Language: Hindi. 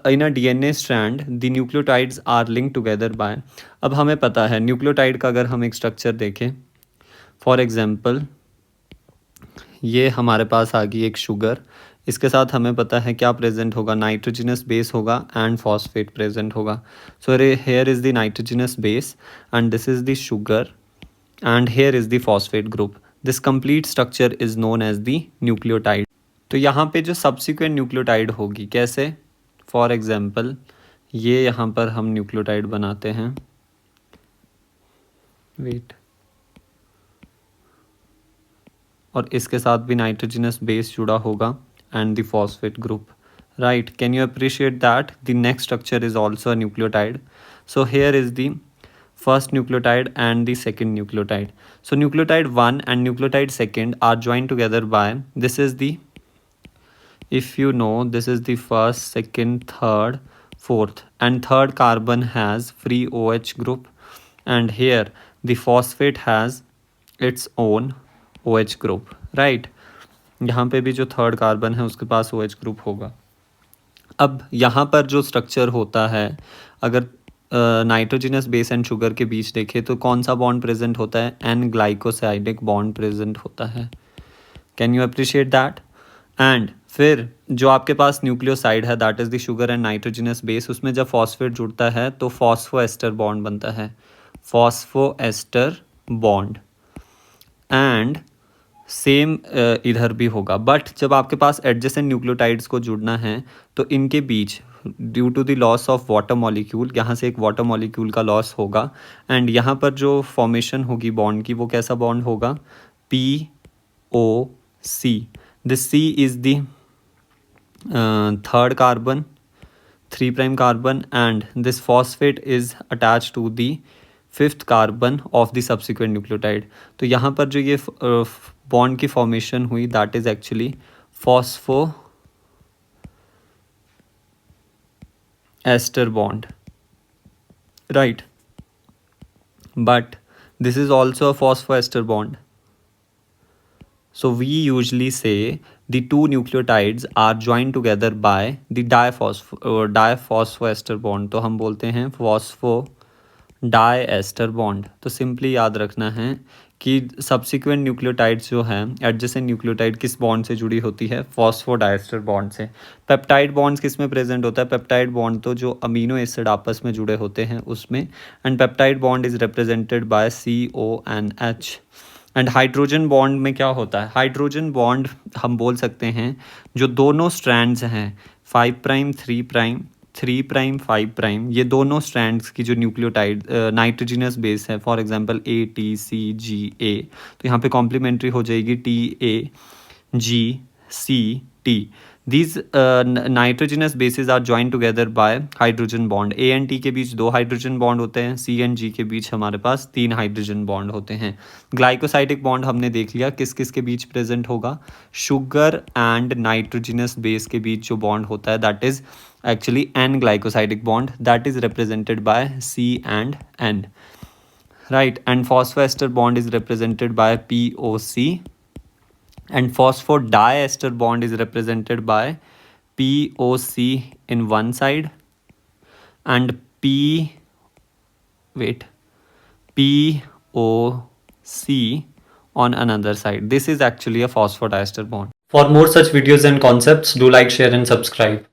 In a DNA strand the nucleotides are link together by. अब हमें पता है न्यूक्लियोटाइड का अगर हम एक स्ट्रक्चर देखें, फॉर एग्जांपल ये हमारे पास आ गई एक शुगर, इसके साथ हमें पता है क्या प्रेजेंट होगा, नाइट्रोजनस बेस होगा एंड फॉस्फेट प्रेजेंट होगा। So here is the nitrogenous base and this is the sugar and here is the phosphate group. This complete structure is known as the nucleotide. तो यहाँ पे जो सब्सिक्वेंट न्यूक्लियोटाइड होगी कैसे, फॉर एग्जांपल ये यहाँ पर हम न्यूक्लियोटाइड बनाते हैं, वेट, और इसके साथ भी नाइट्रोजनस बेस जुड़ा होगा and the phosphate group, right. Can you appreciate that the next structure is also a nucleotide. So here is the first nucleotide and the second nucleotide. So nucleotide 1 and nucleotide 2 are joined together by, this is the, if you know, this is the first, second, third, fourth, and third carbon has free OH group, and here the phosphate has its own OH group, right। यहाँ पे भी जो थर्ड कार्बन है उसके पास OH ग्रुप होगा। अब यहाँ पर जो स्ट्रक्चर होता है, अगर नाइट्रोजनस बेस एंड शुगर के बीच देखें तो कौन सा बॉन्ड प्रेजेंट होता है, एन ग्लाइकोसाइडिक बॉन्ड प्रेजेंट होता है। Can you appreciate that. And फिर जो आपके पास न्यूक्लियोसाइड है that is the sugar and nitrogenous base, उसमें जब फॉस्फेट जुड़ता है तो फॉस्फोएस्टर बॉन्ड बनता है, फॉस्फोएस्टर बॉन्ड। एंड सेम इधर भी होगा, बट जब आपके पास एडजेसेंट न्यूक्लियोटाइड्स को जुड़ना है तो इनके बीच due to the loss of water molecule, यहाँ से एक वाटर मॉलिक्यूल का लॉस होगा एंड यहाँ पर जो फॉर्मेशन होगी बॉन्ड की वो कैसा बॉन्ड होगा, POC। This C is the third carbon, 3' carbon, and this phosphate is attach to the fifth carbon of the subsequent nucleotide. तो यहाँ पर जो ये बॉन्ड की फॉर्मेशन हुई that is actually phospho ester bond, right. But this is also a phosphoester bond. So we usually say the two nucleotides are joined together by the diphosphoester bond। तो हम बोलते हैं फॉस्फो डाइएस्टर बॉन्ड। तो सिंपली याद रखना है कि सब्सिक्वेंट न्यूक्लियोटाइड्स जो हैं, एडजेसेंट न्यूक्लियोटाइड किस बॉन्ड से जुड़ी होती है, फॉस्फोडाइएस्टर बॉन्ड से। पेप्टाइड बॉन्ड्स किस में प्रेजेंट होता है, पेप्टाइड बॉन्ड तो जो अमीनो एसिड आपस में जुड़े होते हैं उसमें, and peptide bond is represented bye CONH। And hydrogen bond में क्या होता है, हाइड्रोजन बॉन्ड हम बोल सकते हैं जो दोनों स्ट्रैंड्स हैं 5', 3', 3', 5', ये दोनों स्ट्रैंड्स की जो न्यूक्लियोटाइड नाइट्रोजनस बेस है, फॉर एग्जांपल ATCGA, तो यहाँ पे कॉम्प्लीमेंट्री हो जाएगी TAGCT। These nitrogenous bases are joined together by hydrogen bond. A and T के बीच 2 हाइड्रोजन बॉन्ड होते हैं, C एंड G के बीच हमारे पास 3 हाइड्रोजन बॉन्ड होते हैं। ग्लाइकोसाइडिक बॉन्ड हमने देख लिया किस किस के बीच प्रेजेंट होगा, शुगर एंड नाइट्रोजनस बेस के बीच जो बॉन्ड होता है that is actually N glycosidic bond, that is represented by C and N, right. And phosphoester bond is represented by POC and phosphodiester bond is represented by POC in one side and POC on another side. This is actually a phosphodiester bond. For more such videos and concepts, do like, share and subscribe.